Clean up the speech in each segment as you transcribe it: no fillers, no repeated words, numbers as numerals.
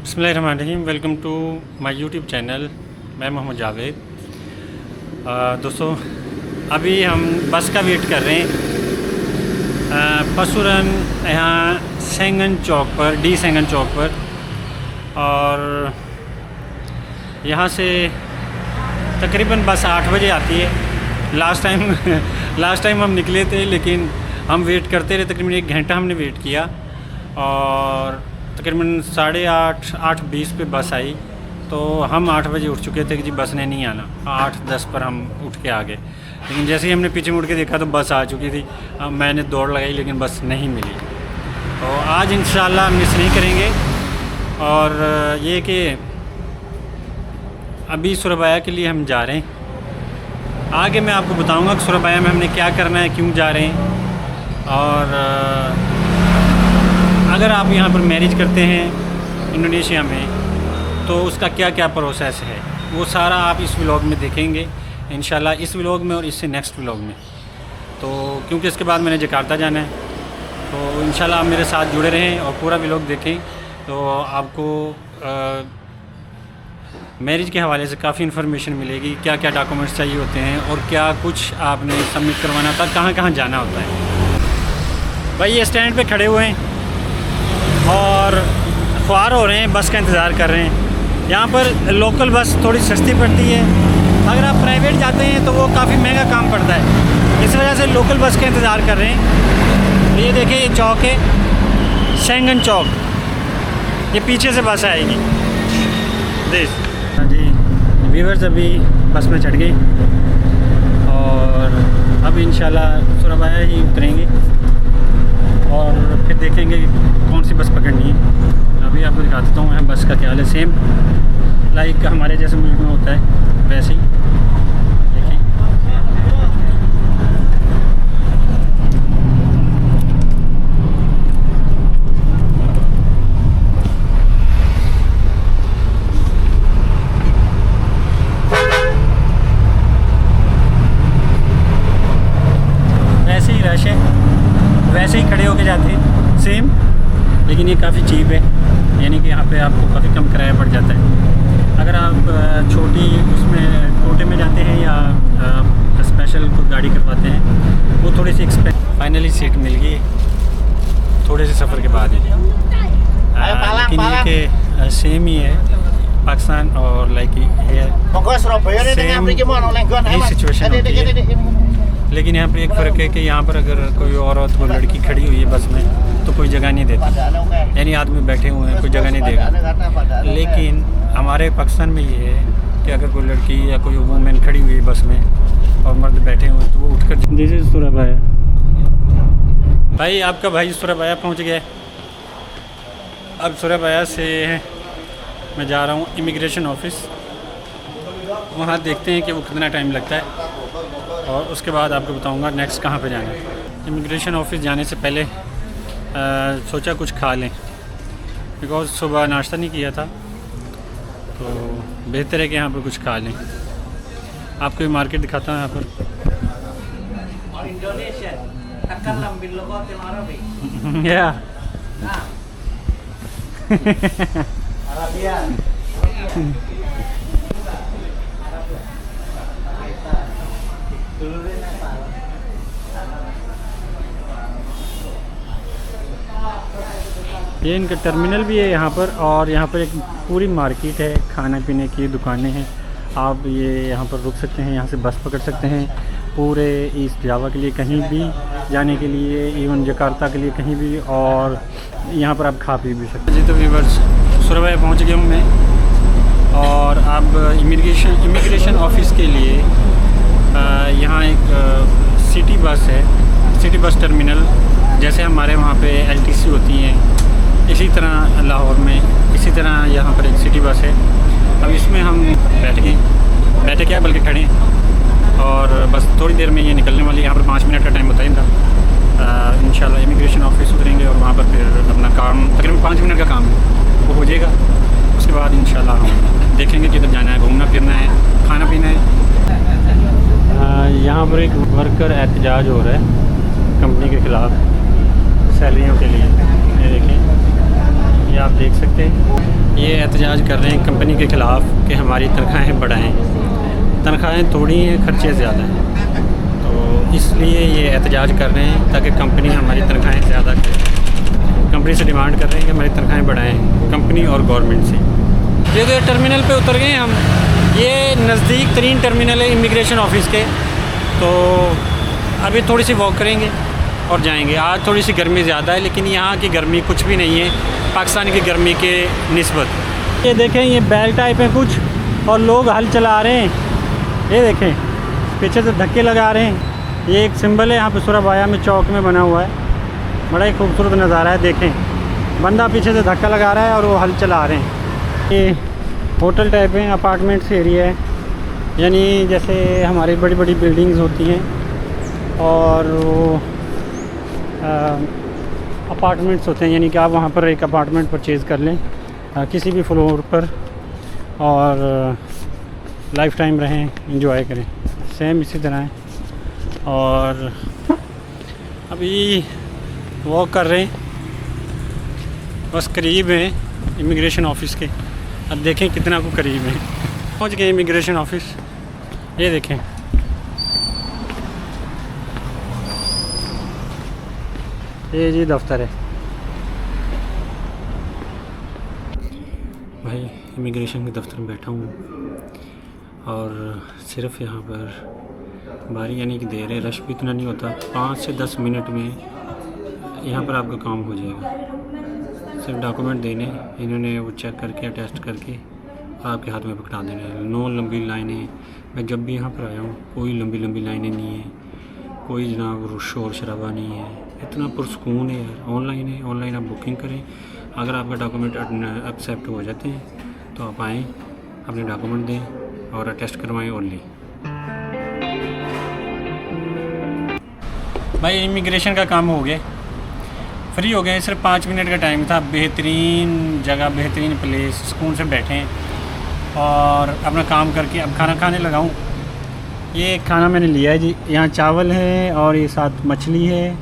बिस्मिल्लाहिर्रहमानिर्रहीम। Welcome to my YouTube channel. मैं मोहम्मद जावेद। दोस्तों, अभी हम बस का वेट कर रहे हैं पसुरन यहाँ सेंगन चौक पर, डी सेंगन चौक पर। और यहाँ से तकरीबन बस 8 बजे आती है। लास्ट टाइम हम निकले थे, लेकिन हम वेट करते रहे। तकरीबन 1 घंटा हमने वेट किया और तकरीबन 8:30 8:20 पे बस आई। तो हम 8 बजे उठ चुके थे कि जी बस ने नहीं आना। 8:10 पर हम उठ के आ गए, लेकिन जैसे ही हमने पीछे मुड़ के देखा तो बस आ चुकी थी। मैंने दौड़ लगाई, लेकिन बस नहीं मिली। तो आज इंशाल्लाह मिस नहीं करेंगे। और ये कि अभी सुरबाया के लिए हम जा रहे हैं। आगे मैं आपको बताऊंगा कि सुरबाया में हमने क्या करना है, क्यों जा रहे हैं। और अगर आप यहाँ पर मैरिज करते हैं इंडोनेशिया में, तो उसका क्या क्या प्रोसेस है, वो सारा आप इस व्लॉग में देखेंगे इंशाल्लाह। इस व्लॉग में और इससे नेक्स्ट व्लॉग में। तो क्योंकि इसके बाद मैंने जकार्ता जाना है, तो इंशाल्लाह आप मेरे साथ जुड़े रहें और पूरा व्लॉग देखें। तो आपको मैरिज के हवाले से काफ़ी इन्फॉर्मेशन मिलेगी, क्या क्या डॉक्यूमेंट्स चाहिए होते हैं और क्या कुछ आपने सबमिट करवाना होता है, कहाँ कहाँ जाना होता है। भाई ये स्टैंड पे खड़े हुए हैं और ख्वार हो रहे हैं, बस का इंतज़ार कर रहे हैं। यहाँ पर लोकल बस थोड़ी सस्ती पड़ती है। अगर आप प्राइवेट जाते हैं तो वो काफ़ी महंगा काम पड़ता है। इस वजह से लोकल बस का इंतज़ार कर रहे हैं। ये देखिए, ये चौक है सेंगन चौक। ये पीछे से बस आएगी। देख जी व्यूअर्स, अभी बस में चढ़ गए और अब इंशाल्लाह सुरबाया ही उतरेंगे और फिर देखेंगे कौन सी बस पकड़नी है। अभी आपको दिखा देता हूँ बस का क्या हाल है। सेम लाइक हमारे जैसे मुल्क में होता है वैसे ही। देखिए वैसे ही रश है, वैसे ही खड़े होके जाते हैं सेम। लेकिन ये काफ़ी चीप है, यानी कि यहाँ पे आपको काफ़ी कम किराया पड़ जाता है। अगर आप छोटी उसमें कोटे में जाते हैं या स्पेशल कोई गाड़ी करवाते हैं, वो थोड़ी सी फाइनली सीट मिल गई थोड़े से सफ़र के बाद ही। लेकिन ये कि सेम ही है पाकिस्तान और लाइक सेम सिचुएशन होती है। लेकिन यहाँ पर एक फ़र्क है कि यहाँ पर अगर कोई औरत कोई लड़की खड़ी हुई है बस में तो कोई जगह नहीं देती, यानी आदमी बैठे हुए हैं, कोई जगह नहीं देगा। लेकिन हमारे पाकिस्तान में ये है कि अगर कोई लड़की या कोई वूमेन खड़ी हुई है बस में और मर्द बैठे हुए हैं तो वो उठकर जैसे सुरबाया। भाई आपका भाई सुरबाया पहुँच गया है। अब सुरबाया से मैं जा रहा हूँ इमिग्रेशन ऑफिस। वहाँ देखते हैं कि वो कितना टाइम लगता है और उसके बाद आपको बताऊंगा नेक्स्ट कहाँ पे जाना है। इमिग्रेशन ऑफिस जाने से पहले सोचा कुछ खा लें, बिकॉज़ सुबह नाश्ता नहीं किया था, तो बेहतर है कि यहाँ पर कुछ खा लें। आपको ये मार्केट दिखाता हूँ यहाँ पर। ये इनका टर्मिनल भी है यहाँ पर, और यहाँ पर एक पूरी मार्केट है, खाने पीने की दुकानें हैं। आप ये यहाँ पर रुक सकते हैं, यहाँ से बस पकड़ सकते हैं पूरे ईस्ट जावा के लिए, कहीं भी जाने के लिए, इवन जकार्ता के लिए कहीं भी। और यहाँ पर आप खा पी भी सकते हैं। जी तो व्यूअर्स, सुरबाया पहुँच गया हूँ मैं और अब इमिग्रेशन ऑफिस के लिए यहाँ एक सिटी बस है, सिटी बस टर्मिनल। जैसे हमारे वहाँ पे LTC होती हैं, इसी तरह लाहौर में इसी तरह यहाँ पर एक सिटी बस है। अब इसमें हम बैठे क्या बल्कि खड़े हैं और बस थोड़ी देर में ये निकलने वाली है। यहाँ पर 5 मिनट का टाइम होता है इनका। इंशाल्लाह इमिग्रेशन ऑफिस उतरेंगे और वहाँ पर फिर अपना काम, तकरीबन 5 मिनट का काम है, वो हो जाएगा। उसके बाद इंशाल्लाह हम देखेंगे किधर जाना है, घूमना फिरना है, खाना पीना है। यहाँ पर एक वर्कर एहतजाज हो रहा है कंपनी के ख़िलाफ़ सैलरियों के लिए। ये देखें, ये आप देख सकते हैं। ये एहतजाज कर रहे हैं कंपनी के ख़िलाफ़ कि हमारी तनख्वाहें बढ़ाएं। तनख्वाहें थोड़ी हैं, खर्चे ज़्यादा हैं, तो इसलिए ये एहतजाज कर रहे हैं ताकि कंपनी हमारी तनख्वाहें ज़्यादा करे। कंपनी से डिमांड कर रहे हैं कि हमारी तनख्वाहें बढ़ाएं, कंपनी और गवर्नमेंट से। ये तो टर्मिनल पे उतर गए हम। ये नज़दीक तरीन टर्मिनल है इमिग्रेशन ऑफिस के, तो अभी थोड़ी सी वॉक करेंगे और जाएंगे। आज थोड़ी सी गर्मी ज़्यादा है, लेकिन यहाँ की गर्मी कुछ भी नहीं है पाकिस्तान की गर्मी के निस्बत। ये देखें, ये बैल टाइप है कुछ, और लोग हल चला रहे हैं। ये देखें, पीछे से धक्के लगा रहे हैं। ये एक सिंबल है यहाँ पे सुराबाया में चौक में बना हुआ है। बड़ा ही खूबसूरत नज़ारा है। देखें, बंदा पीछे से धक्का लगा रहा है और वो हल चला रहे हैं। ये होटल टाइप है, अपार्टमेंट्स एरिया है, यानी जैसे हमारी बड़ी बड़ी बिल्डिंग्स होती हैं और वो अपार्टमेंट्स होते हैं, यानी कि आप वहाँ पर एक अपार्टमेंट परचेज़ कर लें किसी भी फ्लोर पर और लाइफ टाइम रहें, इंजॉय करें। सेम इसी तरह है। और अभी वॉक कर रहे हैं, बस करीब हैं इमिग्रेशन ऑफिस के। अब देखें कितना को करीब है। पहुंच गए इमिग्रेशन ऑफिस। ये देखें, ये जी दफ्तर है भाई। इमिग्रेशन के दफ्तर में बैठा हूँ और सिर्फ यहाँ पर बारी यानी कि देर है, रश भी इतना नहीं होता। 5 से 10 मिनट में यहाँ पर आपका काम हो जाएगा। सिर्फ डॉक्यूमेंट देने, इन्होंने वो चेक करके टेस्ट करके आपके हाथ में पकड़ा देने। नो लंबी लाइनें। मैं जब भी यहाँ पर आया हूँ कोई लंबी लंबी लाइनें नहीं है, कोई जनाब शोर शराबा नहीं है, इतना पुरसकून है यार। ऑनलाइन है, ऑनलाइन आप बुकिंग करें। अगर आपका डॉक्यूमेंट एक्सेप्ट हो जाते हैं तो आप आएँ, अपने डॉक्यूमेंट दें और टेस्ट करवाएँ और लें। भाई इमिग्रेशन का काम हो गया, फ्री हो गए। सिर्फ 5 मिनट का टाइम था। बेहतरीन जगह, बेहतरीन प्लेस, सुकून से बैठें और अपना काम करके अब खाना खाने लगाऊं। ये खाना मैंने लिया है जी। यहाँ चावल है और ये साथ मछली है।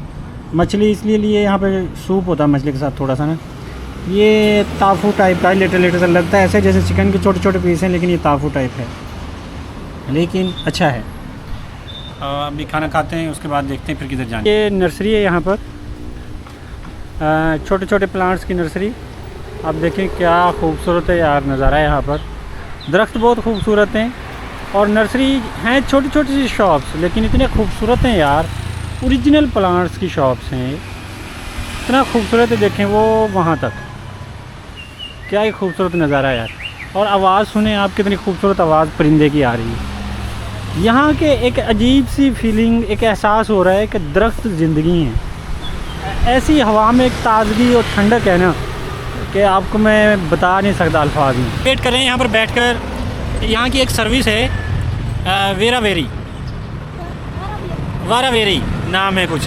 मछली इसलिए लिए, यहाँ पे सूप होता है मछली के साथ थोड़ा सा ना। ये ताफू टाइप का है, लेटर लेटर सा लगता है ऐसे जैसे चिकन के छोटे छोटे पीस हैं, लेकिन ये ताफू टाइप है, लेकिन अच्छा है। अभी खाना खाते हैं, उसके बाद देखते हैं फिर किधर जाएं। ये नर्सरी है यहाँ पर, छोटे छोटे प्लांट्स की नर्सरी। आप देखें क्या खूबसूरत है यार नज़ारा है यहाँ पर। दरख्त बहुत खूबसूरत हैं और नर्सरी हैं छोटी छोटी सी शॉप्स, लेकिन इतने खूबसूरत हैं यार। ओरिजिनल प्लांट्स की शॉप्स हैं, इतना खूबसूरत है। देखें वो वहाँ तक, क्या ही खूबसूरत नज़ारा है यार। और आवाज़ सुने आप, कितनी खूबसूरत आवाज़ परिंदे की आ रही है। यहाँ के एक अजीब सी फीलिंग, एक एहसास हो रहा है कि दरख्त ज़िंदगी हैं। ऐसी हवा में एक ताज़गी और ठंडक है ना कि आपको मैं बता नहीं सकता अल्फाज में। वेट करें यहाँ पर बैठकर। यहाँ की एक सर्विस है वारावेरी नाम है कुछ,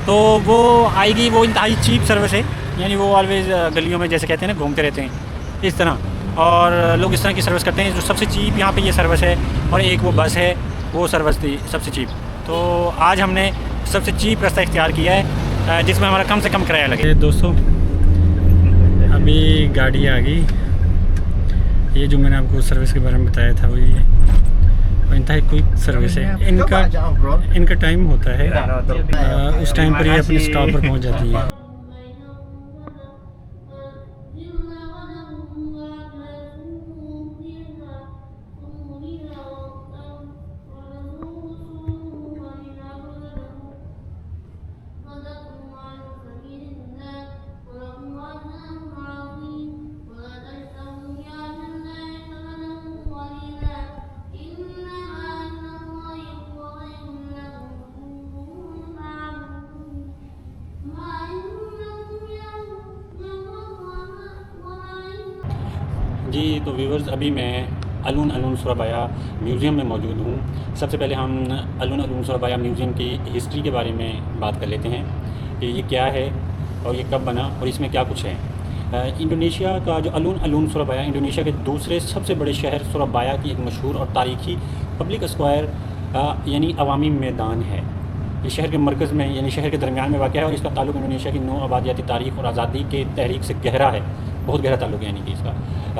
तो वो आएगी। वो इंतहाई चीप सर्विस है, यानी वो ऑलवेज़ गलियों में जैसे कहते हैं ना घूमते रहते हैं इस तरह, और लोग इस तरह की सर्विस करते हैं। जो सबसे चीप यहाँ पे ये सर्विस है, और एक वो बस है, वो सर्विस थी सबसे चीप। तो आज हमने सबसे चीप रास्ता इख्तियार किया है जिसमें हमारा कम से कम किराया लगे। दोस्तों अभी गाड़ी आ गई। ये जो मैंने आपको सर्विस के बारे में बताया था, वो ये इंतहाई क्विक सर्विस है। इनका टाइम होता है, उस टाइम पर ये अपने स्टॉप पर पहुंच जाती है। जी तो व्यूवर्स, अभी मैं अलून सुराबाया म्यूज़ियम में मौजूद हूँ। सबसे पहले हम अलून सुराबाया म्यूज़ियम की हिस्ट्री के बारे में बात कर लेते हैं कि ये क्या है और ये कब बना और इसमें क्या कुछ है। इंडोनेशिया का जो अलून सुराबाया, इंडोनेशिया के दूसरे सबसे बड़े शहर सुराबाया की एक मशहूर और तारीखी पब्लिक स्क्वायर यानी अवामी मैदान है। ये शहर के मरकज़ में यानी शहर के दरमियान में वाक़ है और इसका ताल्लुक़ इंडोनेशिया की नौ आबादियाती तारीख़ और आज़ादी के तहरीक से गहरा है। बहुत गहरा ताल्लुक है यानी कि इसका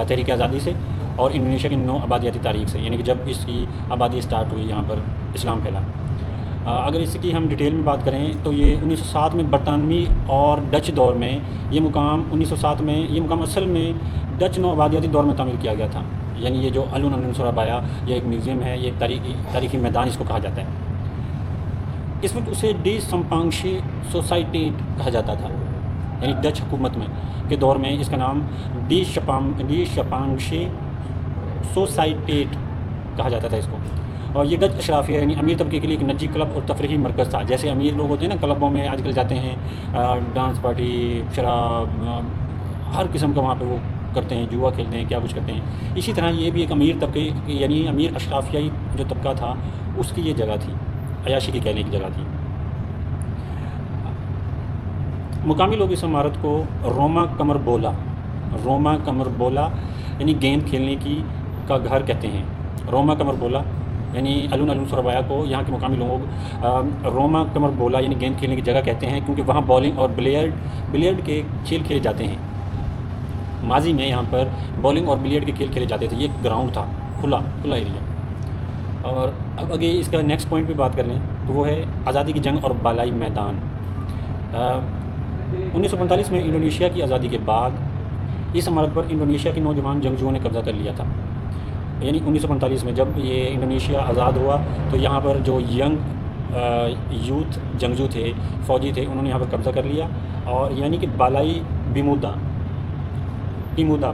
तहरीक आज़ादी से और इंडोनेशिया की नौ आबादियाती तारीख से, यानी कि जब इसकी आबादी स्टार्ट हुई यहाँ पर इस्लाम फैला। अगर इसकी हम डिटेल में बात करें तो ये 1907 में बरतानवी और डच दौर में ये मुकाम 1907 में ये मुकाम असल में डच नौ आबादियाती दौर में तामीर किया गया था। यानी ये जो अलुन अलुन सुराबाया ये एक म्यूज़ियम है, ये एक तारीखी मैदान इसको कहा जाता है। इस वक्त उसे डी सम्पांगशे सोसाइटी कहा जाता था, यानी डच हुकूमत में के दौर में इसका नाम डी शपांगशे सोसाइटी कहा जाता था इसको। और ये डच अशराफिया यानी अमीर तबके के लिए एक निजी क्लब और तफरीही मरकज़ था। जैसे अमीर लोग होते हैं ना, क्लबों में आजकल जाते हैं, डांस पार्टी, शराब, हर किस्म का वहाँ पे वो करते हैं, जुआ खेलते हैं, क्या कुछ करते हैं। इसी तरह ये भी एक अमीर तबके यानी अमीर अशराफियाई जो तबका था उसकी ये जगह थी, अयाशी की कहने की जगह थी। मुकामी लोग इस इमारत को रोमा कमर बोला यानी गेंद खेलने की का घर कहते हैं। रोमा कमर बोला यानी अलुन अलुन सुराबाया को यहाँ के मुकामी लोग रोमा कमर बोला यानी गेंद खेलने की जगह कहते हैं, क्योंकि वहाँ बॉलिंग और बिलियर्ड के खेल खेले जाते हैं। माजी में यहाँ पर बॉलिंग और बिलियर्ड के खेल खेले जाते थे। ये एक ग्राउंड था, खुला एरिया। और अब आगे इसका नेक्स्ट पॉइंट पे बात कर लें तो वो है आज़ादी की जंग और बालाई मैदान। 1945 में इंडोनेशिया की आज़ादी के बाद इस इमारत पर इंडोनेशिया के नौजवान जंगजुओं ने कब्ज़ा कर लिया था। यानी 1945 में जब ये इंडोनेशिया आज़ाद हुआ तो यहाँ पर जो यंग यूथ जंगजू थे, फ़ौजी थे, उन्होंने यहाँ पर कब्ज़ा कर लिया। और यानी कि बालाई पिमुदा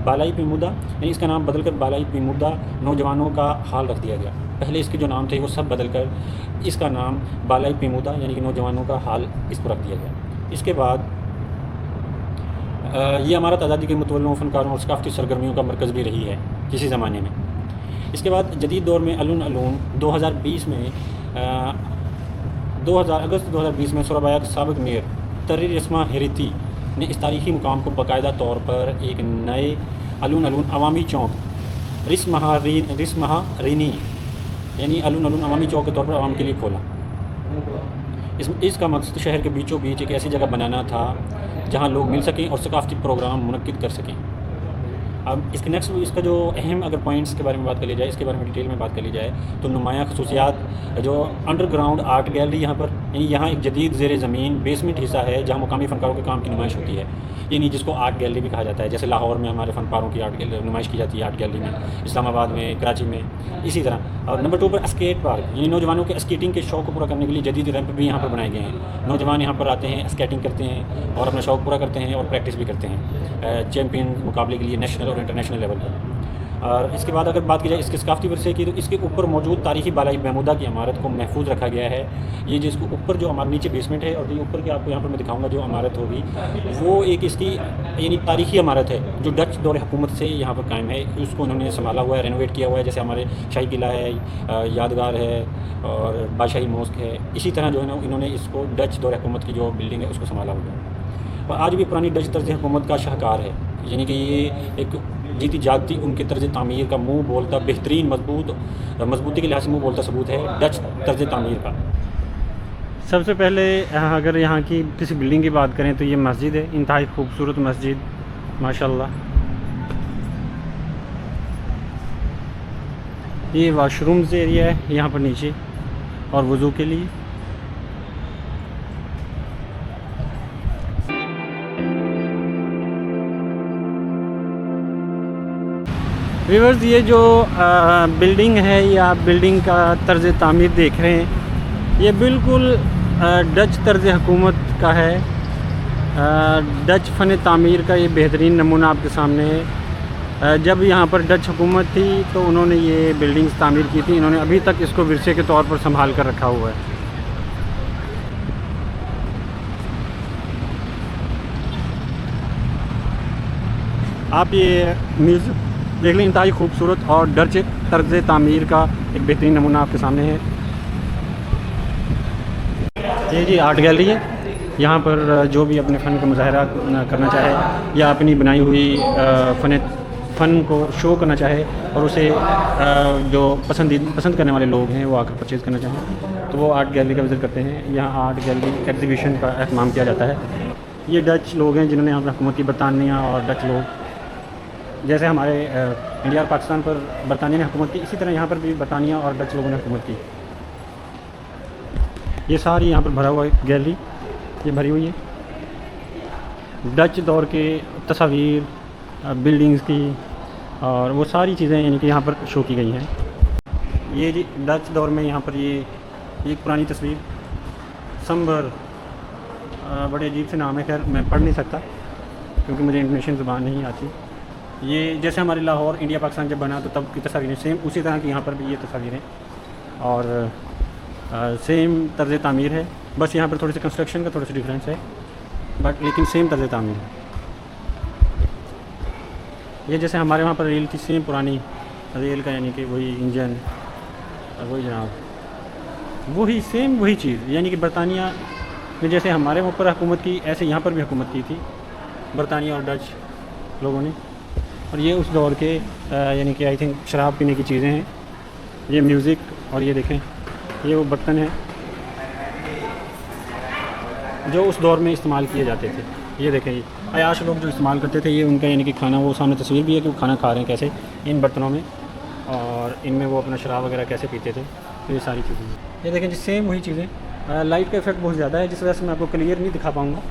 यानी इसका नाम बदलकर बालाई पिमुदा नौजवानों का हाल रख दिया गया। पहले इसके जो नाम थे वो सब बदलकर इसका नाम बालाई पिमुदा यानी कि नौजवानों का हाल इसको रख दिया गया। इसके बाद ये इमारत आज़ादी के मुतवल्लियों, फ़नकारों और सकाफ़ती सरगर्मियों का मरकज़ भी रही है किसी ज़माने में। इसके बाद जदीद दौर में अलुन अलुन 2020 में 2000 अगस्त 2020 में सुराबाया के साबिक़ मेयर तर्री रिस्मा हेरिती ने इस तारीख़ी मुकाम को बाकायदा तौर पर एक नए अलुन अलुन अवामी चौक रिस्महारीनी यानी अलुन अलुन अवामी चौक के तौर पर आवाम के लिए खोला। इसका मकसद शहर के बीचों बीच एक ऐसी जगह बनाना था जहां लोग मिल सकें और सकाफ़ती प्रोग्राम मुनक्किद कर सकें। अब इसका जो अहम अगर पॉइंट्स के बारे में बात कर ली जाए, इसके बारे में डिटेल में बात कर ली जाए तो नुमायाँ खसूसियात जो अंडरग्राउंड आर्ट गैलरी यहाँ पर, यानी यहाँ एक जदीद ज़ेर ज़मीन बेसमेंट हिस्सा है जहाँ मुकामी फ़नकारों के काम की नुमाइश होती है, यानी जिसको आर्ट गैलरी भी कहा जाता है। जैसे लाहौर में हमारे फ़नकारों की नुमाइश की जाती है आर्ट गैलरी में, इस्लामाबाद में, कराची में, इसी तरह। और नंबर 2 पर स्केट पार्क, यानी नौजवानों के स्केटिंग के शौक़ को पूरा करने के लिए जदीद रैंप भी यहाँ पर बनाए गए हैं। नौजवान यहाँ पर आते हैं, स्केटिंग करते हैं और अपना शौक़ पूरा करते हैं और प्रैक्टिस भी करते हैं चैम्पियन मुकाबले के लिए नेशनल और इंटरनेशनल लेवल पर। और इसके बाद अगर बात की जाए इसके सकाफ़ती वर्षे की, तो इसके ऊपर मौजूद तारीखी बालाई महमूदा की इमारत को महफूज रखा गया है। ये जिसको ऊपर जो हमारे नीचे बेसमेंट है और जो ऊपर की आपको यहाँ पर मैं दिखाऊंगा जो इमारत होगी वो एक इसकी यानी तारीखी इमारत है जो डच दौर हुकूमत से यहाँ पर कायम है। उसको उन्होंने संभाला हुआ है, रेनोवेट किया हुआ है। जैसे हमारे शाही किला है, यादगार है और बादशाही मॉस्क है, इसी तरह जो है ना इन्होंने इसको डच दौर हुकूमत की जो बिल्डिंग है उसको संभाला हुआ है और आज भी पुरानी डच तर्ज हुकूमत का शाहकार है। यानी कि ये एक जीती जागती उनके तर्ज तामीर का मुँह बोलता बेहतरीन मजबूती के लिहाज से मुँह बोलता सबूत है डच तर्ज तामीर का। सबसे पहले अगर यहाँ की किसी बिल्डिंग की बात करें तो ये मस्जिद है, इंतहाई खूबसूरत मस्जिद माशाल्लाह। ये वाशरूम्स एरिया है यहाँ पर नीचे और वज़ू के लिए। व्यूअर्स, ये जो बिल्डिंग है या बिल्डिंग का तर्ज तामीर देख रहे हैं ये बिल्कुल डच तर्ज हुकूमत का है। डच फ़न तामीर का ये बेहतरीन नमूना आपके सामने है। जब यहाँ पर डच हुकूमत थी तो उन्होंने ये बिल्डिंग्स तामीर की थी। इन्होंने अभी तक इसको विरसे के तौर पर संभाल कर रखा हुआ है। आप ये म्यूज़ियम देख लें, इंतहाई खूबसूरत और डच तर्ज तामीर का एक बेहतरीन नमूना आपके सामने है। ये जी आर्ट गैलरी है। यहाँ पर जो भी अपने फ़न का मुज़ाहरा करना चाहे या अपनी बनाई हुई फ़न को शो करना चाहे और उसे जो पसंद करने वाले लोग हैं वो आकर परचेज़ करना चाहें तो वो आर्ट गैलरी का विज़िट करते हैं। यहाँ आर्ट गैलरी एग्जीबिशन का एहतमाम किया जाता है। ये डच लोग हैं जिन्होंने यहाँ पर हुकूमत की, बरतानिया और डच लोग जैसे हमारे इंडिया और पाकिस्तान पर बरतानिया ने हुकूमत की, इसी तरह यहाँ पर भी बरतानिया और डच लोगों ने हुकूमत की। ये सारी यहाँ पर भरा हुआ है गैलरी, ये भरी हुई है डच दौर के तस्वीर, बिल्डिंग्स की, और वो सारी चीज़ें यानी कि यहाँ पर शो की गई हैं। ये जी डच दौर में यहाँ पर ये एक पुरानी तस्वीर संबर, बड़े अजीब से नाम है, खैर मैं पढ़ नहीं सकता क्योंकि मुझे इंडोनेशियन ज़ुबान नहीं आती। ये जैसे हमारे लाहौर इंडिया पाकिस्तान जब बना तो तब की तस्वीरें सेम उसी तरह की यहाँ पर भी ये तस्वीरें, और सेम तर्ज़ तामीर है, बस यहाँ पर थोड़ी सी कंस्ट्रक्शन का थोड़ा सा डिफरेंस है, बट लेकिन सेम तर्ज़ तामीर है। ये जैसे हमारे वहाँ पर रेल थी, सेम पुरानी रेल का यानी कि वही इंजन, वही जनाब वही सेम वही चीज़, यानी कि बरतानिया ने जैसे हमारे ऊपर हुकूमत की ऐसे यहाँ पर भी हुकूमत की थी बरतानिया और डच लोगों ने। और ये उस दौर के यानी कि आई थिंक शराब पीने की चीज़ें हैं, ये म्यूज़िक, और ये देखें ये वो बर्तन हैं जो उस दौर में इस्तेमाल किए जाते थे। ये देखें ये अयाश लोग जो इस्तेमाल करते थे, ये उनका यानी कि खाना, वो सामने तस्वीर भी है कि वो खाना खा रहे हैं कैसे इन बर्तनों में, और इनमें वो अपना शराब वगैरह कैसे पीते थे। तो ये सारी चीज़ें ये देखें जी सेम वही चीज़ें। लाइट का इफेक्ट बहुत ज़्यादा है जिस वजह से मैं आपको क्लियर नहीं दिखा पाऊँगा,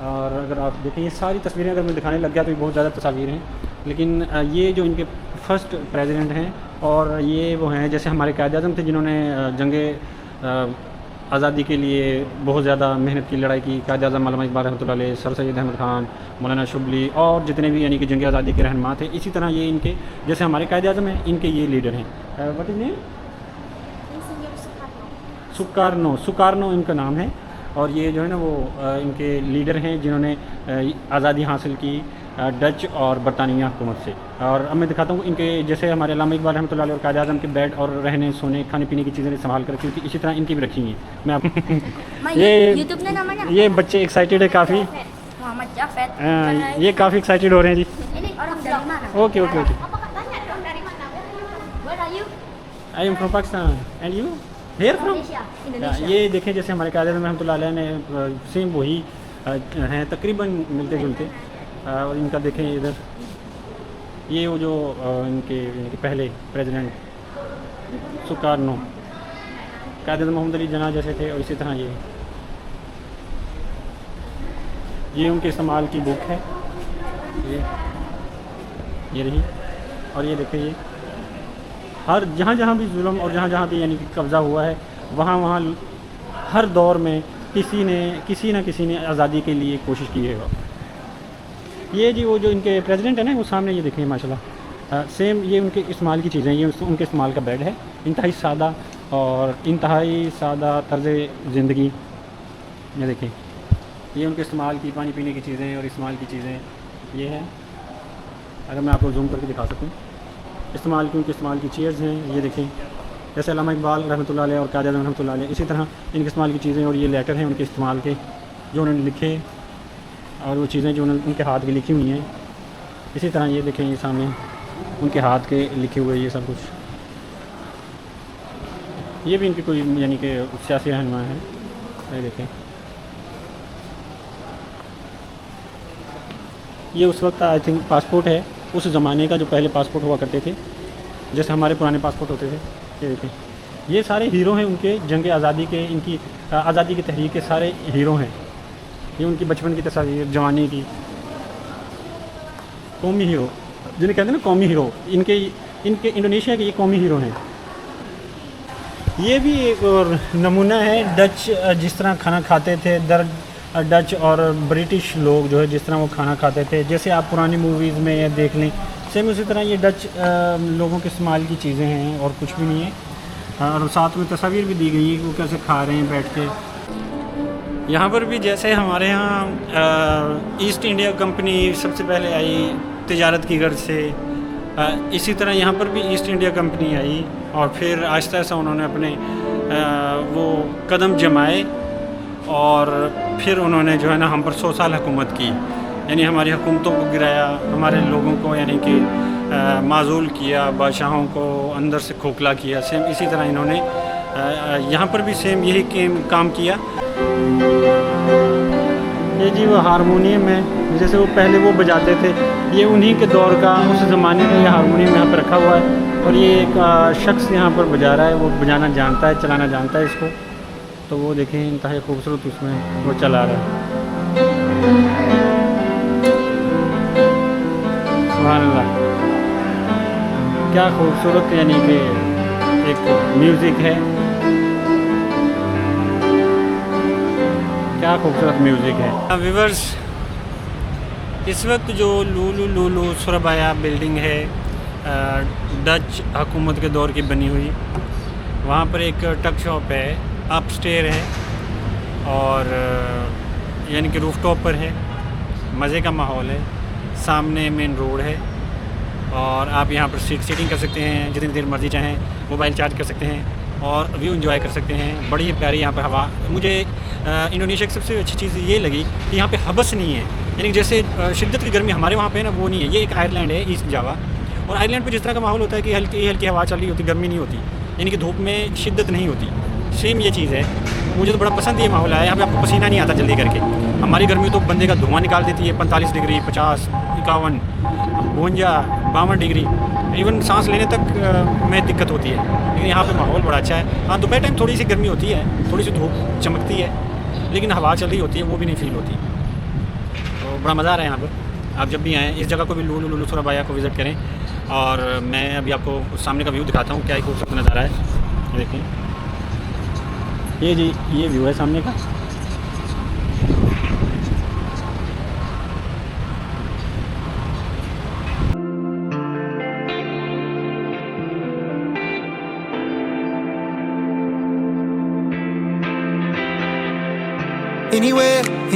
और अगर आप देखें ये सारी तस्वीरें अगर मैं दिखाने लग गया तो ये बहुत ज़्यादा तस्वीरें हैं, लेकिन ये जो इनके फर्स्ट प्रेसिडेंट हैं, और ये वो हैं जैसे हमारे कायद-ए-आज़म थे जिन्होंने जंगे आज़ादी के लिए बहुत ज़्यादा मेहनत की, लड़ाई की। कायद-ए-आज़म मौलाना इकबाल रहमतुल्लाह अलैह, सर सैयद अहमद ख़ान, मौलाना शुबली और जितने भी यानी कि जंग आज़ादी के रहनुमा थे, इसी तरह ये इनके जैसे हमारे कायद-ए-आज़म हैं, इनके ये लीडर हैं। What is name? सुकार्नो इनका नाम है, और ये जो है ना वो इनके लीडर हैं जिन्होंने आज़ादी हासिल की डच और बरतानिया हुकूमत से। और अब मैं दिखाता हूँ इनके जैसे हमारे अल्लामा इकबाल रहमतुल्लाह अलैह और कायद आज़म के बेड और रहने सोने खाने पीने की चीज़ें संभाल कर रखी थी, इसी तरह इनकी भी रखी हैं। मैं आप ये बच्चे एक्साइटेड है काफ़ी, ये काफ़ी एक्साइटेड हो रहे हैं जी। Okay okay okay, I am from Pakistan and you here from? ये देखें जैसे हमारे कायद आज़म रहमतुल्लाह अलैह ने सेम वही हैं तकरीबन मिलते जुलते। और इनका देखें इधर ये वो जो इनके पहले प्रेसिडेंट सुकार्नो कायद मोहम्मद अली जना जैसे थे, और इसी तरह ये उनके इस्तेमाल की बुक है, ये रही। और ये देखें ये हर जहाँ भी जुल्म और जहाँ भी यानी कि कब्ज़ा हुआ है, वहाँ हर दौर में किसी न किसी ने आज़ादी के लिए कोशिश की है। ये जी वो जो इनके प्रेसिडेंट है ना, वो सामने ये देखें माशाल्लाह सेम ये उनके इस्तेमाल की चीज़ें, ये उनके इस्तेमाल का बेड है, इंतहाई सादा तर्ज़ ज़िंदगी। ये देखें ये उनके इस्तेमाल की पानी पीने की चीज़ें और इस्तेमाल की चीज़ें ये हैं। अगर मैं आपको जूम करके दिखा सकूँ इस्तेमाल की चेयर्स हैं, ये देखें जैसे अल्लामा इकबाल रहमतुल्लाह अलैह और कायद आज़म रहमतुल्लाह अलैह, इसी तरह इनके इस्तेमाल की चीज़ें। और ये लेटर हैं उनके इस्तेमाल के जो उन्होंने लिखे, और वो चीज़ें जो उनके हाथ की लिखी हुई हैं। इसी तरह ये देखें ये सामने उनके हाथ के लिखे हुए ये सब कुछ। ये भी इनकी कोई यानी कि सियासी रहनुमा है। ये देखें ये उस वक्त आई थिंक पासपोर्ट है, उस ज़माने का जो पहले पासपोर्ट हुआ करते थे, जैसे हमारे पुराने पासपोर्ट होते थे। ये देखें ये सारे हीरो हैं उनके जंग आज़ादी के, इनकी आज़ादी की तहरीक के सारे हीरो हैं। ये उनकी बचपन की तस्वीर, जवानी की, कौमी हीरो जिन्हें कहते हैं ना कौमी हीरो, इनके इंडोनेशिया के ये कौमी हीरो हैं। ये भी एक और नमूना है डच जिस तरह खाना खाते थे, डच और ब्रिटिश लोग जो है जिस तरह वो खाना खाते थे, जैसे आप पुरानी मूवीज़ में ये देख लें, सेम उसी तरह ये डच लोगों के इस्तेमाल की चीज़ें हैं और कुछ भी नहीं है। और साथ में तस्वीर भी दी गई है कि वो कैसे खा रहे हैं बैठ के। यहाँ पर भी जैसे हमारे यहाँ ईस्ट इंडिया कंपनी सबसे पहले आई तिजारत की गर्ज से, इसी तरह यहाँ पर भी ईस्ट इंडिया कंपनी आई, और फिर आहिस्ता आहिस्ता उन्होंने अपने वो कदम जमाए, और फिर उन्होंने जो है ना हम पर 100 साल हुकूमत की, यानी हमारी हुकूमतों को गिराया, हमारे लोगों को यानी कि माजूल किया, बादशाहों को अंदर से खोखला किया। सेम इसी तरह इन्होंने यहाँ पर भी सेम यही काम किया। ये जी वो हारमोनियम है जैसे वो पहले वो बजाते थे, ये उन्हीं के दौर का, उस ज़माने में ये हारमोनियम यहाँ पर रखा हुआ है और ये एक शख्स यहाँ पर बजा रहा है, वो बजाना जानता है, चलाना जानता है इसको। तो वो देखें इंतहाई खूबसूरत उसमें वो चला रहा है। सुभान अल्लाह, क्या खूबसूरत यानी कि एक म्यूज़िक है, क्या खूबसूरत म्यूज़िक है। व्यूअर्स, इस वक्त जो लुलु सुरबाया बिल्डिंग है डच हुकूमत के दौर की बनी हुई, वहाँ पर एक टक शॉप है, अपस्टेयर है और यानी कि रूफटॉप पर है, मज़े का माहौल है, सामने मेन रोड है और आप यहाँ पर सीटिंग कर सकते हैं, जितनी देर मर्ज़ी चाहें, मोबाइल चार्ज कर सकते हैं और व्यू एंजॉय कर सकते हैं। बड़ी प्यारी यहाँ पर हवा। मुझे इंडोनेशिया की सबसे अच्छी चीज़ ये लगी कि यहाँ पे हबस नहीं है, यानी जैसे शिद्दत की गर्मी हमारे वहाँ पे है ना, वो नहीं है। ये एक आयरलैंड है, ईस्ट जावा, और आयरलैंड पे जिस तरह का माहौल होता है कि हल्की हल्की हवा चल रही होती, गर्मी नहीं होती, यानी कि धूप में शिद्दत नहीं होती। सेम ये चीज़ है, मुझे तो बड़ा पसंद ये माहौल है। यहाँ पे आपको पसीना नहीं आता जल्दी करके। हमारी गर्मी तो बंदे का धुआं निकाल देती है, 45 डिग्री, 50, 51, 52, 52 डिग्री, इवन सांस लेने तक में दिक्कत होती है। लेकिन यहाँ पे माहौल बड़ा अच्छा है। हाँ, दोपहर टाइम थोड़ी सी गर्मी होती है, थोड़ी सी धूप चमकती है, लेकिन हवा चल रही होती है, वो भी नहीं फील होती। तो बड़ा मज़ा आ रहा है यहाँ पर। आप जब भी आएँ इस जगह को भी, लुलु सुरबाया को विज़िट करें। और मैं अभी आपको सामने का व्यू दिखाता हूँ, क्या ही खूबसूरत नज़ारा है। देखें, ये जी, ये व्यू है सामने का।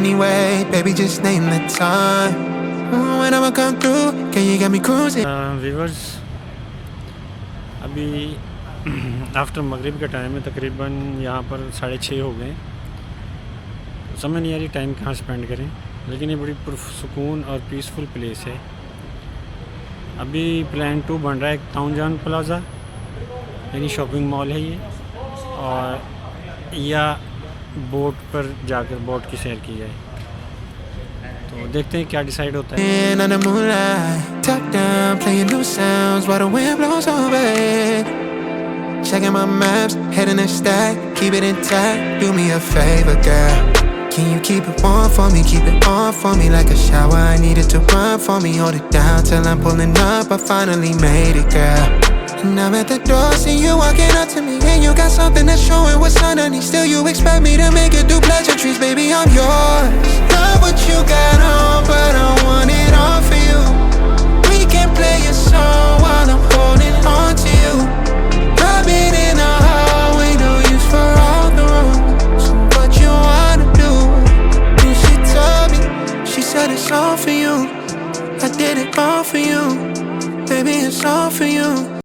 Anyway, baby, just name the time when I'ma come through. Can you get me cruising? Viewers, अभी आफ्टर मगरिब का टाइम है, तकरीबन यहाँ पर 6:30 हो गए। समझ नहीं आ रही टाइम कहाँ स्पेंड करें, लेकिन ये बड़ी पुरसुकून और पीसफुल प्लेस है। अभी प्लान 2 बन रहा है, एक टाउन प्लाज़ा यानी शॉपिंग मॉल है ये, और या बोट पर जाकर बोट की सैर की जाए। तो देखते हैं क्या डिसाइड होता है। Under moonlight, top down, playing new sounds while the wind blows over it. Checking my maps, heading a stack, keep it intact. Do me a favor, girl. Can you keep it warm for me? Keep it on for me like a shower. I need it to run for me. Hold it down till I'm pulling up. I finally made it, girl. And I'm at the door, see you walking up to me, and you got something that's showing what's underneath. Still you expect me to make it do pleasantries, baby, I'm yours. Love what you got on, but I want it all for you. We can play a song while I'm holding on to you. Rubbing in the hallway, no use for all the rules. So what you wanna do? And she told me, she said it's all for you. I did it all for you, baby, it's all for you.